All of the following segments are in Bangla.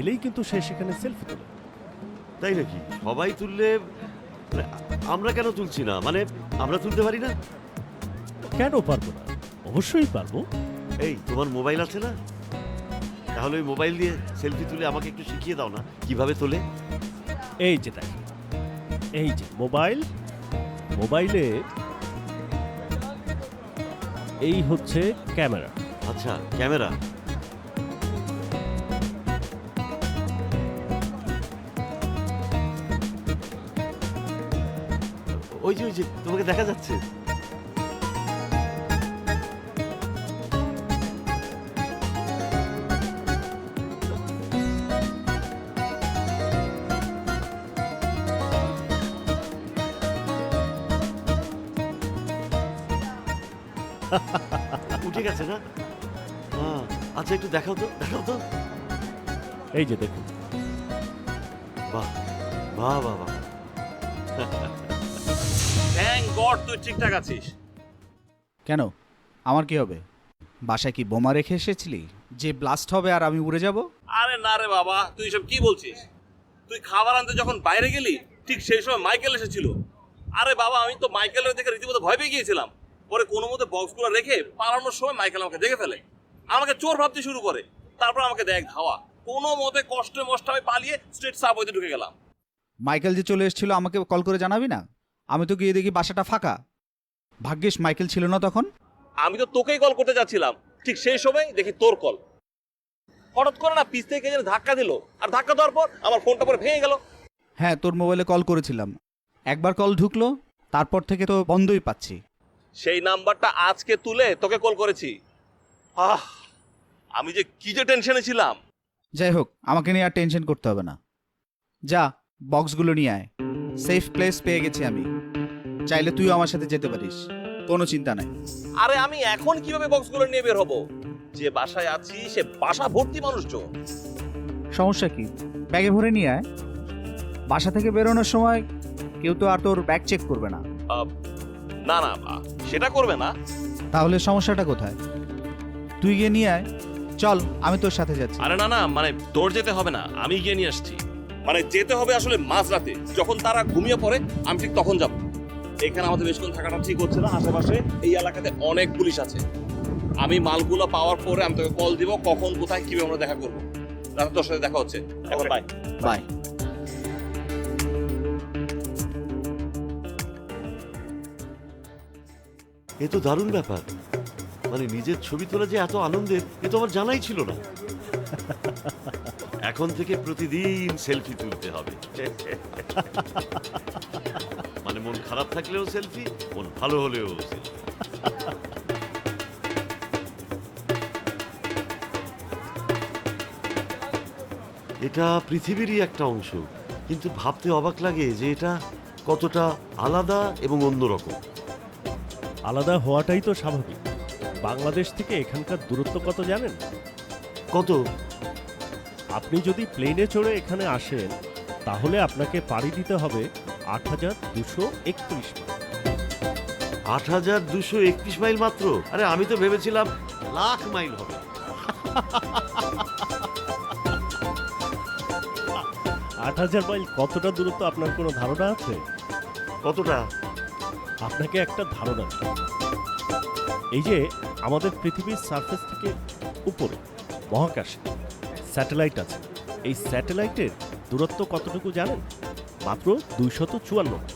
এলেই কিন্তু সে সেখানে সেলফি তোলে। তাই নাকি? সবাই তুললে মানে আমরা কেন তুলছি না? মানে আমরা তুলতে পারি না? কেন পারবো না? অবশ্যই পারবো। এই তোমার মোবাইল আছে না? তাহলে ওই মোবাইল দিয়ে সেলফি তুলে আমাকে একটু শিখিয়ে দাও না কিভাবে তোলে। এই যে দেখেন, এই যে মোবাইলে এই হচ্ছে ক্যামেরা। আচ্ছা, ক্যামেরা। ওই যে তোমাকে দেখা যাচ্ছে। উঠে গেছে না? আচ্ছা, একটু দেখাও তো। এই যে দেখুন। বাহ বাহ বাহ বাহ। থ্যাংক গড তুই ঠিকঠাক আছিস। কেন, আমার কি হবে? বাসায় কি বোমা রেখে এসেছিলি যে ব্লাস্ট হবে আর আমি উড়ে যাব? আরে না রে বাবা, তুই সব কি বলছিস? তুই খাবার আনতে যখন বাইরে গেলি ঠিক সেই সময় মাইকেল এসেছিল। আরে বাবা, আমি তো মাইকেলের দেখে রীতিমতো ভয় পেয়ে গিয়েছিলাম। পরে কোনো মতে বক্সগুলো রেখে পালানোর সময় মাইকেল আমাকে দেখে ফেলে, আমাকে চোর ভাবতে শুরু করে। তারপর আমাকে দেখ ধাওয়া, কোনো মতে কষ্টে মষ্ট আমি পালিয়ে স্ট্রেট সাবওয়েতে ঢুকে গেলাম। মাইকেল যে চলে এসেছিল আমাকে কল করে জানাবি না? আমি তো গিয়ে দেখি বাসাটা ফাঁকা। ভাগ্যিস মাইকেল ছিল না তখন। আমি তো তোকেই কল করতে যাচ্ছিলাম, ঠিক সেই সময় দেখি তোর কল। হঠাৎ করে না পিছ থেকে যেন ধাক্কা দিল, আর ধাক্কা দেওয়ার পর আমার ফোনটা পরে ভেঙে গেল। হ্যাঁ, তোর মোবাইলে কল করেছিলাম, একবার কল ঢুকলো, তারপর থেকে তো বন্ধই পাচ্ছি। সেই নাম্বারটা আজকে তুলে তোকে কল করেছি। আমি যে কি যে টেনশনে ছিলাম। যাই হোক, আমাকে নিয়ে আর টেনশন করতে হবে না। যা, বক্সগুলো নিয়ে আয়। সেফ প্লেস পেয়ে গেছি আমি, চাইলে তুইও আমার সাথে যেতে পারিস, কোনো চিন্তা নাই। আরে আমি এখন কিভাবে বক্সগুলো নিয়ে বের হব? যে বাসায় আছি সে বাসা ভর্তি মানুষজন। সমস্যা কি? ব্যাগে ভরে নিয়ে আয়। বাসা থেকে বেরোনোর সময় কেউ তো আর তোর ব্যাগ চেক করবে না। না না, সেটা করবে না। তাহলে সমস্যাটা কোথায়? তুই গিয়ে নিয়ে আয়। চল, আমি তোর সাথে যাচ্ছি। আরে না না, মানে তোর যেতে হবে না, আমি গিয়ে নিয়ে আসছি। মানে যেতে হবে আসলে মাঝরাতে, যখন তারা ঘুমিয়ে পড়ে আমি ঠিক তখন যাব। এখানে আমাদের বেশিক্ষণ থাকাটা ঠিক হচ্ছে না, আশেপাশে এই এলাকাতে অনেক পুলিশ আছে। আমি মালগুলো পাওয়ার পরে আমি তোকে কল দিব, কখন কোথায় কিভাবে আমরা দেখা করবো। রাতে তোর সাথে দেখা হচ্ছে। এখন বাই বাই। এ তো দারুণ ব্যাপার। মানে নিজের ছবি তোলা যে এত আনন্দের, এ তো আমার জানাই ছিল না। এখন থেকে প্রতিদিন সেলফি তুলতে হবে। মানে মন খারাপ থাকলেও সেলফি, মন ভালো হলেও সেলফি। এটা পৃথিবীরই একটা অংশ, কিন্তু ভাবতে অবাক লাগে যে এটা কতটা আলাদা এবং অন্যরকম। আলাদা হওয়াটাই তো স্বাভাবিক। বাংলাদেশ থেকে এখানকার দূরত্ব কত জানেন? কত? আপনি যদি প্লেনে চড়ে এখানে আসেন তাহলে আপনাকে পাড়ি দিতে হবে ৮,২৩১ মাইল। ৮,২৩১ মাইল মাত্র? আরে আমি তো ভেবেছিলাম লাখ মাইল হবে। ৮,০০০ মাইল কতটা দূরত্ব আপনার কোনো ধারণা আছে? কতটা? আপনাকে একটা ধারণা দিই। এই যে আমাদের পৃথিবীর সারফেস থেকে উপরে মহাকাশে স্যাটেলাইট আছে, এই স্যাটেলাইটের দূরত্ব কতটুকু জানেন? মাত্র ২৫৪ মাইল।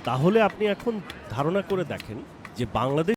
তাহলে আপনি এখন ধারণা করে দেখেন যে বাংলাদেশ